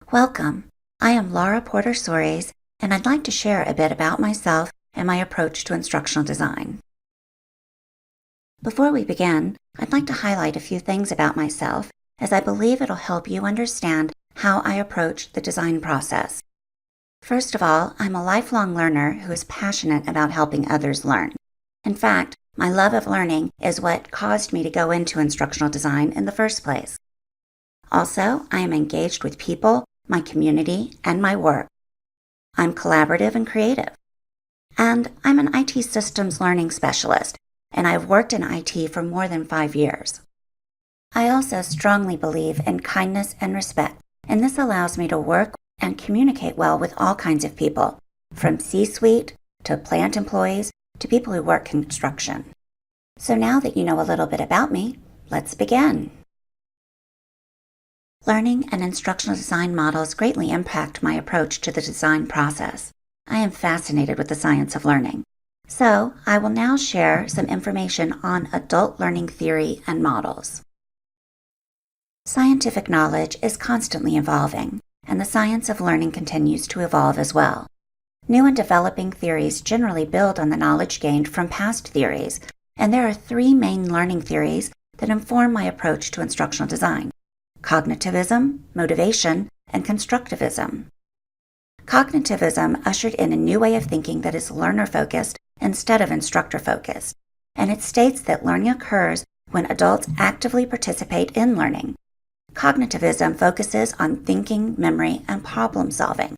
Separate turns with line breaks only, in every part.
Welcome. I am Laura Porter Soares, and I'd like to share a bit about myself and my approach to instructional design. Before we begin, I'd like to highlight a few things about myself, as I believe it'll help you understand how I approach the design process. First of all, I'm a lifelong learner who is passionate about helping others learn. In fact, my love of learning is what caused me to go into instructional design in the first place. Also, I am engaged with people, my community, and my work. I'm collaborative and creative. And I'm an IT systems learning specialist, and I've worked in IT for more than 5 years. I also strongly believe in kindness and respect, and this allows me to work and communicate well with all kinds of people, from C-suite to plant employees to people who work construction. So now that you know a little bit about me, let's begin. Learning and instructional design models greatly impact my approach to the design process. I am fascinated with the science of learning. So, I will now share some information on adult learning theory and models. Scientific knowledge is constantly evolving, and the science of learning continues to evolve as well. New and developing theories generally build on the knowledge gained from past theories, and there are 3 main learning theories that inform my approach to instructional design: cognitivism, motivation, and constructivism. Cognitivism ushered in a new way of thinking that is learner-focused instead of instructor-focused, and it states that learning occurs when adults actively participate in learning. Cognitivism focuses on thinking, memory, and problem-solving.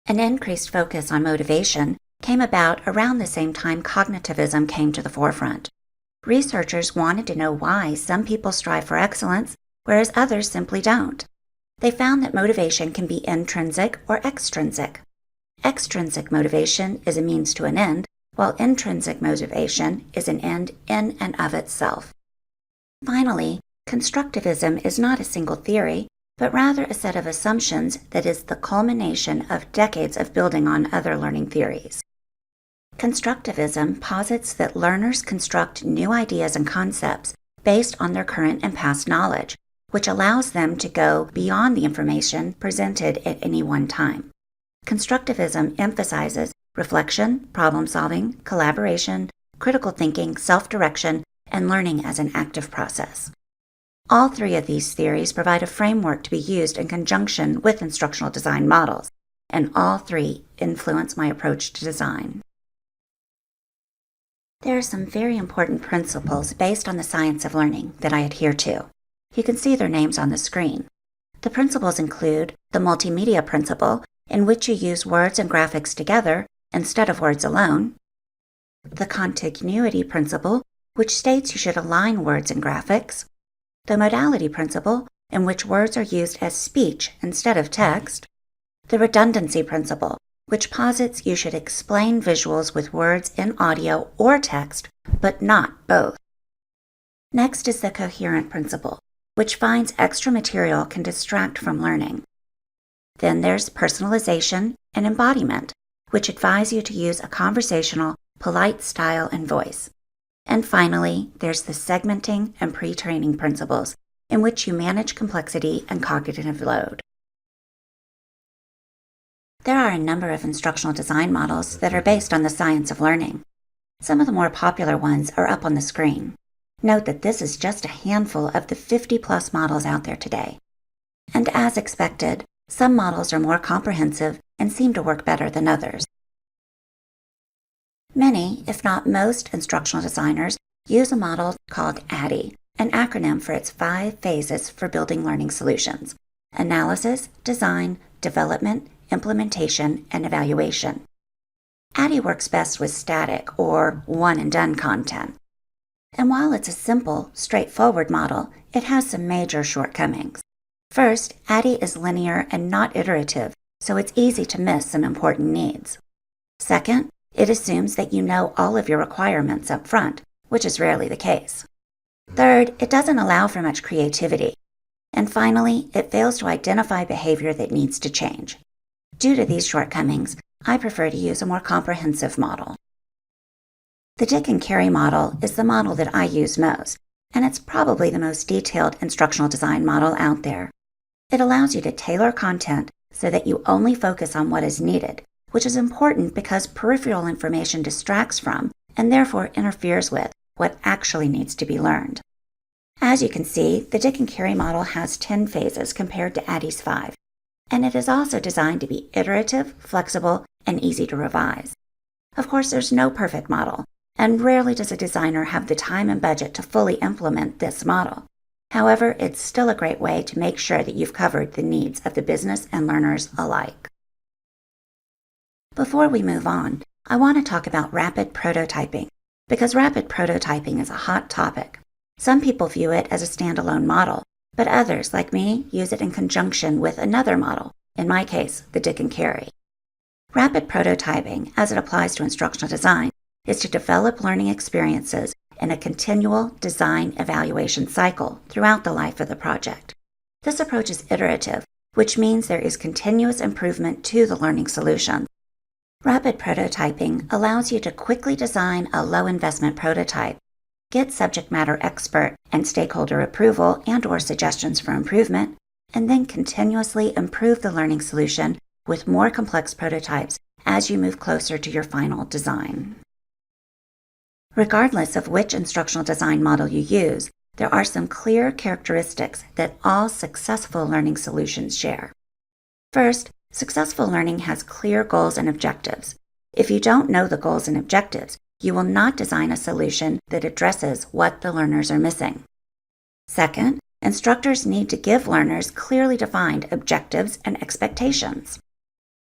An increased focus on motivation came about around the same time cognitivism came to the forefront. Researchers wanted to know why some people strive for excellence whereas others simply don't. They found that motivation can be intrinsic or extrinsic. Extrinsic motivation is a means to an end, while intrinsic motivation is an end in and of itself. Finally, constructivism is not a single theory, but rather a set of assumptions that is the culmination of decades of building on other learning theories. Constructivism posits that learners construct new ideas and concepts based on their current and past knowledge, which allows them to go beyond the information presented at any one time. Constructivism emphasizes reflection, problem-solving, collaboration, critical thinking, self-direction, and learning as an active process. All 3 of these theories provide a framework to be used in conjunction with instructional design models, and all 3 influence my approach to design. There are some very important principles based on the science of learning that I adhere to. You can see their names on the screen. The principles include the multimedia principle, in which you use words and graphics together instead of words alone, the contiguity principle, which states you should align words and graphics, the modality principle, in which words are used as speech instead of text, the redundancy principle, which posits you should explain visuals with words in audio or text, but not both. Next is the coherent principle, which finds extra material can distract from learning. Then there's personalization and embodiment, which advise you to use a conversational, polite style and voice. And finally, there's the segmenting and pre-training principles, in which you manage complexity and cognitive load. There are a number of instructional design models that are based on the science of learning. Some of the more popular ones are up on the screen. Note that this is just a handful of the 50-plus models out there today. And as expected, some models are more comprehensive and seem to work better than others. Many, if not most, instructional designers use a model called ADDIE, an acronym for its 5 phases for building learning solutions: analysis, design, development, implementation, and evaluation. ADDIE works best with static or one-and-done content. And while it's a simple, straightforward model, it has some major shortcomings. First, ADDIE is linear and not iterative, so it's easy to miss some important needs. Second, it assumes that you know all of your requirements up front, which is rarely the case. Third, it doesn't allow for much creativity. And finally, it fails to identify behavior that needs to change. Due to these shortcomings, I prefer to use a more comprehensive model. The Dick and Carey model is the model that I use most, and it's probably the most detailed instructional design model out there. It allows you to tailor content so that you only focus on what is needed, which is important because peripheral information distracts from and therefore interferes with what actually needs to be learned. As you can see, the Dick and Carry model has 10 phases compared to ID's 5, and it is also designed to be iterative, flexible, and easy to revise. Of course, there's no perfect model, and rarely does a designer have the time and budget to fully implement this model. However, it's still a great way to make sure that you've covered the needs of the business and learners alike. Before we move on, I want to talk about rapid prototyping, because rapid prototyping is a hot topic. Some people view it as a standalone model, but others, like me, use it in conjunction with another model, in my case, the Dick and Carry. Rapid prototyping, as it applies to instructional design, is to develop learning experiences in a continual design evaluation cycle throughout the life of the project. This approach is iterative, which means there is continuous improvement to the learning solution. Rapid prototyping allows you to quickly design a low-investment prototype, get subject matter expert and stakeholder approval and/or suggestions for improvement, and then continuously improve the learning solution with more complex prototypes as you move closer to your final design. Regardless of which instructional design model you use, there are some clear characteristics that all successful learning solutions share. First, successful learning has clear goals and objectives. If you don't know the goals and objectives, you will not design a solution that addresses what the learners are missing. Second, instructors need to give learners clearly defined objectives and expectations.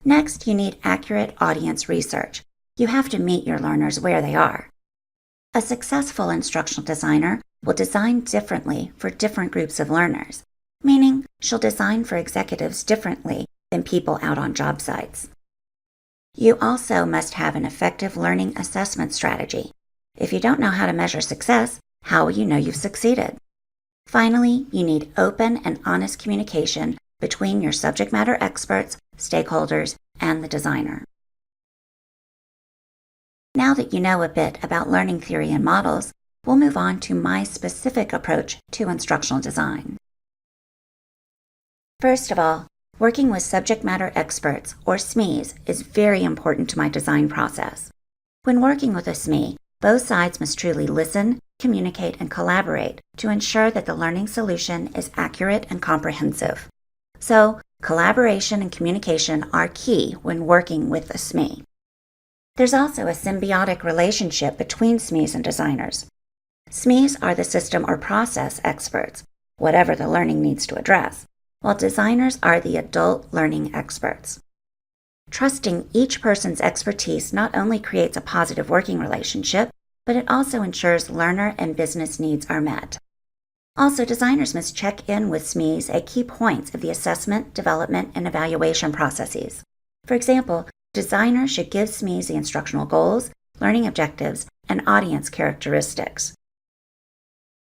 Next, you need accurate audience research. You have to meet your learners where they are. A successful instructional designer will design differently for different groups of learners, meaning she'll design for executives differently than people out on job sites. You also must have an effective learning assessment strategy. If you don't know how to measure success, how will you know you've succeeded? Finally, you need open and honest communication between your subject matter experts, stakeholders, and the designer. Now that you know a bit about learning theory and models, we'll move on to my specific approach to instructional design. First of all, working with subject matter experts, or SMEs, is very important to my design process. When working with a SME, both sides must truly listen, communicate, and collaborate to ensure that the learning solution is accurate and comprehensive. So, collaboration and communication are key when working with a SME. There's also a symbiotic relationship between SMEs and designers. SMEs are the system or process experts, whatever the learning needs to address, while designers are the adult learning experts. Trusting each person's expertise not only creates a positive working relationship, but it also ensures learner and business needs are met. Also, designers must check in with SMEs at key points of the assessment, development, and evaluation processes. For example, designers should give SMEs the instructional goals, learning objectives, and audience characteristics.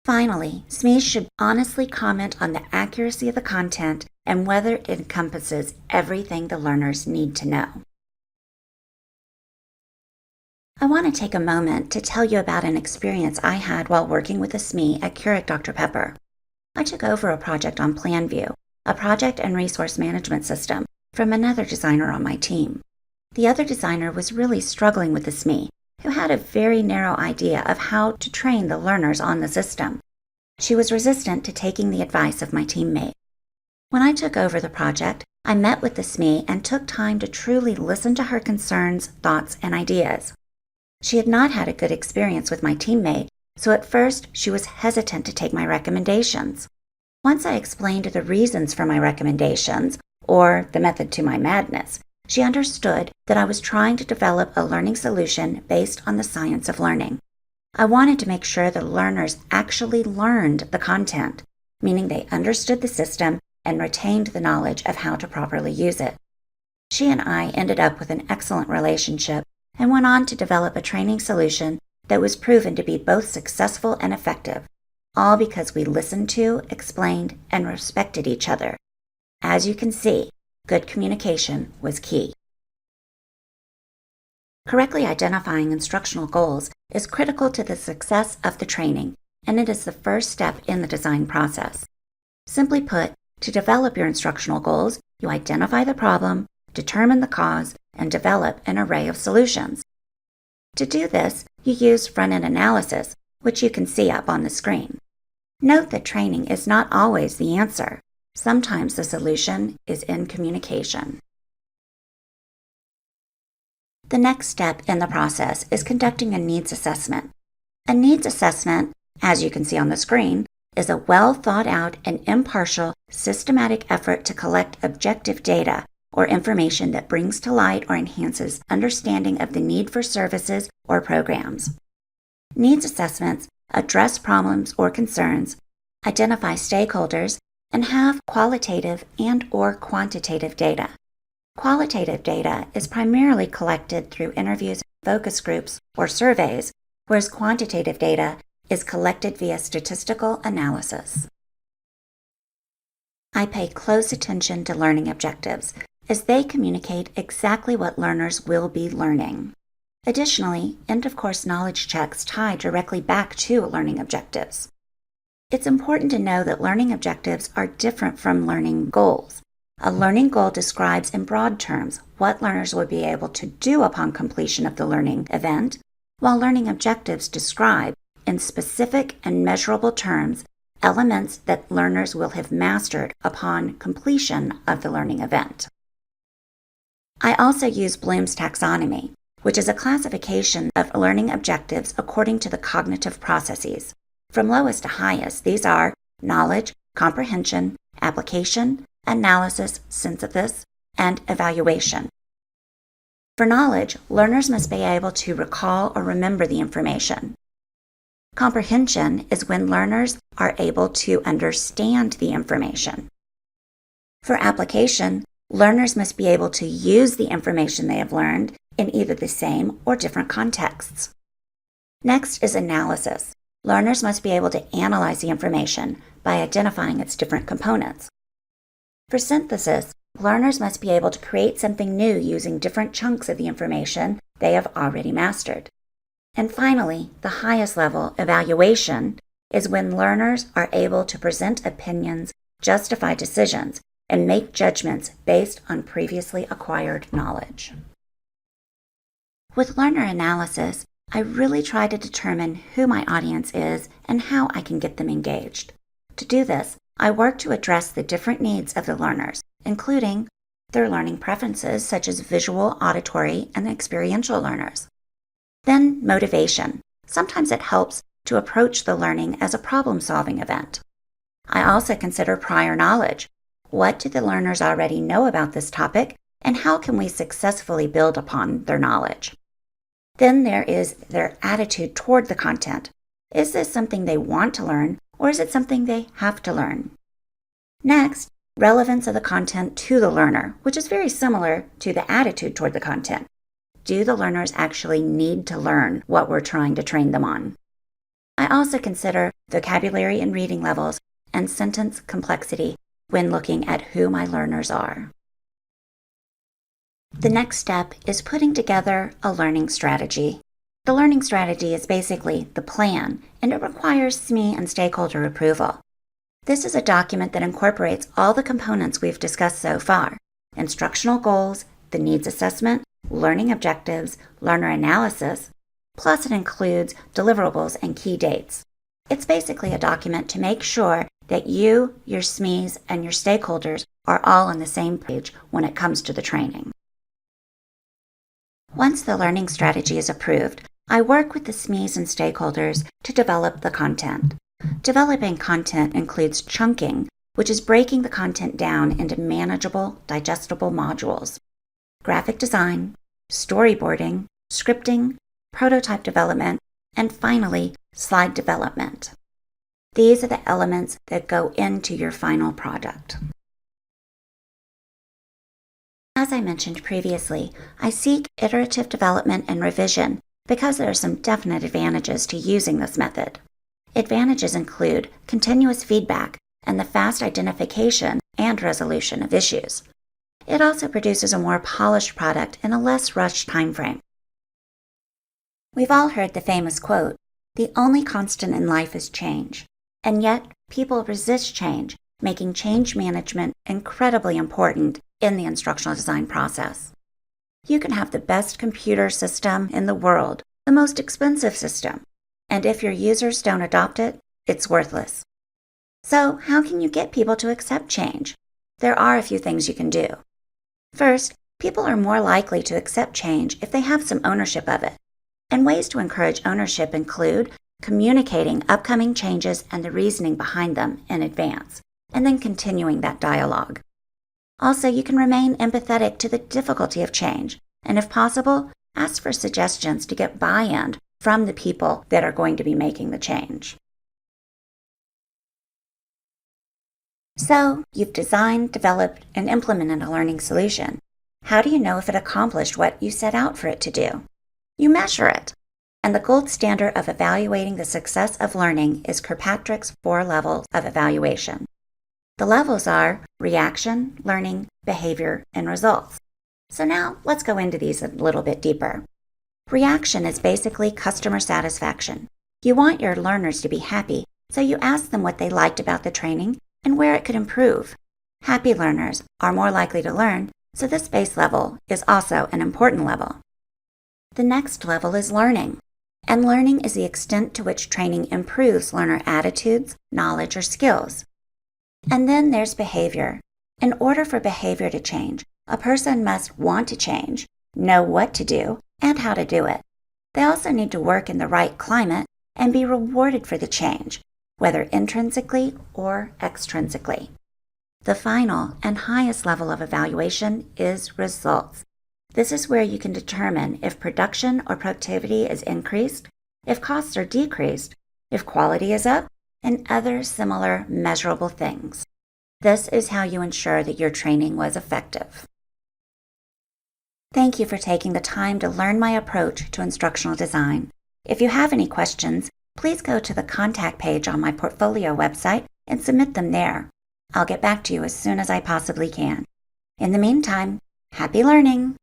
Finally, SMEs should honestly comment on the accuracy of the content and whether it encompasses everything the learners need to know. I want to take a moment to tell you about an experience I had while working with a SME at Keurig Dr. Pepper. I took over a project on PlanView, a project and resource management system, from another designer on my team. The other designer was really struggling with the SME, who had a very narrow idea of how to train the learners on the system. She was resistant to taking the advice of my teammate. When I took over the project, I met with the SME and took time to truly listen to her concerns, thoughts, and ideas. She had not had a good experience with my teammate, so at first she was hesitant to take my recommendations. Once I explained the reasons for my recommendations, or the method to my madness, she understood that I was trying to develop a learning solution based on the science of learning. I wanted to make sure the learners actually learned the content, meaning they understood the system and retained the knowledge of how to properly use it. She and I ended up with an excellent relationship and went on to develop a training solution that was proven to be both successful and effective, all because we listened to, explained, and respected each other. As you can see, good communication was key. Correctly identifying instructional goals is critical to the success of the training, and it is the first step in the design process. Simply put, To develop your instructional goals, you identify the problem, determine the cause, and develop an array of solutions. To do this, you use front-end analysis, which you can see up on the screen. Note that training is not always the answer. Sometimes the solution is in communication. The next step in the process is conducting a needs assessment. A needs assessment, as you can see on the screen, is a well-thought-out and impartial, systematic effort to collect objective data or information that brings to light or enhances understanding of the need for services or programs. Needs assessments address problems or concerns, identify stakeholders, and have qualitative and/or quantitative data. Qualitative data is primarily collected through interviews, focus groups, or surveys, whereas quantitative data is collected via statistical analysis. I pay close attention to learning objectives, as they communicate exactly what learners will be learning. Additionally, end-of-course knowledge checks tie directly back to learning objectives. It's important to know that learning objectives are different from learning goals. A learning goal describes in broad terms what learners will be able to do upon completion of the learning event, while learning objectives describe, in specific and measurable terms, elements that learners will have mastered upon completion of the learning event. I also use Bloom's taxonomy, which is a classification of learning objectives according to the cognitive processes. From lowest to highest, these are knowledge, comprehension, application, analysis, synthesis, and evaluation. For knowledge, learners must be able to recall or remember the information. Comprehension is when learners are able to understand the information. For application, learners must be able to use the information they have learned in either the same or different contexts. Next is analysis. Learners must be able to analyze the information by identifying its different components. For synthesis, learners must be able to create something new using different chunks of the information they have already mastered. And finally, the highest level, evaluation, is when learners are able to present opinions, justify decisions, and make judgments based on previously acquired knowledge. With learner analysis, I really try to determine who my audience is and how I can get them engaged. To do this, I work to address the different needs of the learners, including their learning preferences such as visual, auditory, and experiential learners. Then motivation. Sometimes it helps to approach the learning as a problem-solving event. I also consider prior knowledge. What do the learners already know about this topic, and how can we successfully build upon their knowledge? Then there is their attitude toward the content. Is this something they want to learn, or is it something they have to learn? Next, relevance of the content to the learner, which is very similar to the attitude toward the content. Do the learners actually need to learn what we're trying to train them on? I also consider vocabulary and reading levels and sentence complexity when looking at who my learners are. The next step is putting together a learning strategy. The learning strategy is basically the plan, and it requires SME and stakeholder approval. This is a document that incorporates all the components we've discussed so far: instructional goals, the needs assessment, learning objectives, learner analysis, plus it includes deliverables and key dates. It's basically a document to make sure that you, your SMEs, and your stakeholders are all on the same page when it comes to the training. Once the learning strategy is approved, I work with the SMEs and stakeholders to develop the content. Developing content includes chunking, which is breaking the content down into manageable, digestible modules. Graphic design, storyboarding, scripting, prototype development, and finally, slide development. These are the elements that go into your final product. As I mentioned previously, I seek iterative development and revision because there are some definite advantages to using this method. Advantages include continuous feedback and the fast identification and resolution of issues. It also produces a more polished product in a less rushed timeframe. We've all heard the famous quote, "The only constant in life is change." And yet, people resist change making change management incredibly important in the instructional design process. You can have the best computer system in the world, the most expensive system, and if your users don't adopt it, it's worthless. So, how can you get people to accept change? There are a few things you can do. First, people are more likely to accept change if they have some ownership of it. And ways to encourage ownership include communicating upcoming changes and the reasoning behind them in advance, and then continuing that dialogue. Also, you can remain empathetic to the difficulty of change, and if possible, ask for suggestions to get buy-in from the people that are going to be making the change. So, you've designed, developed, and implemented a learning solution. How do you know if it accomplished what you set out for it to do? You measure it. And the gold standard of evaluating the success of learning is Kirkpatrick's 4 levels of evaluation. The levels are reaction, learning, behavior, and results. So now let's go into these a little bit deeper. Reaction is basically customer satisfaction. You want your learners to be happy, so you ask them what they liked about the training and where it could improve. Happy learners are more likely to learn, so this base level is also an important level. The next level is learning, and learning is the extent to which training improves learner attitudes, knowledge, or skills. And then there's behavior. In order for behavior to change, a person must want to change, know what to do, and how to do it. They also need to work in the right climate and be rewarded for the change, whether intrinsically or extrinsically. The final and highest level of evaluation is results. This is where you can determine if production or productivity is increased, if costs are decreased, if quality is up, and other similar measurable things. This is how you ensure that your training was effective. Thank you for taking the time to learn my approach to instructional design. If you have any questions, please go to the contact page on my portfolio website and submit them there. I'll get back to you as soon as I possibly can. In the meantime, happy learning!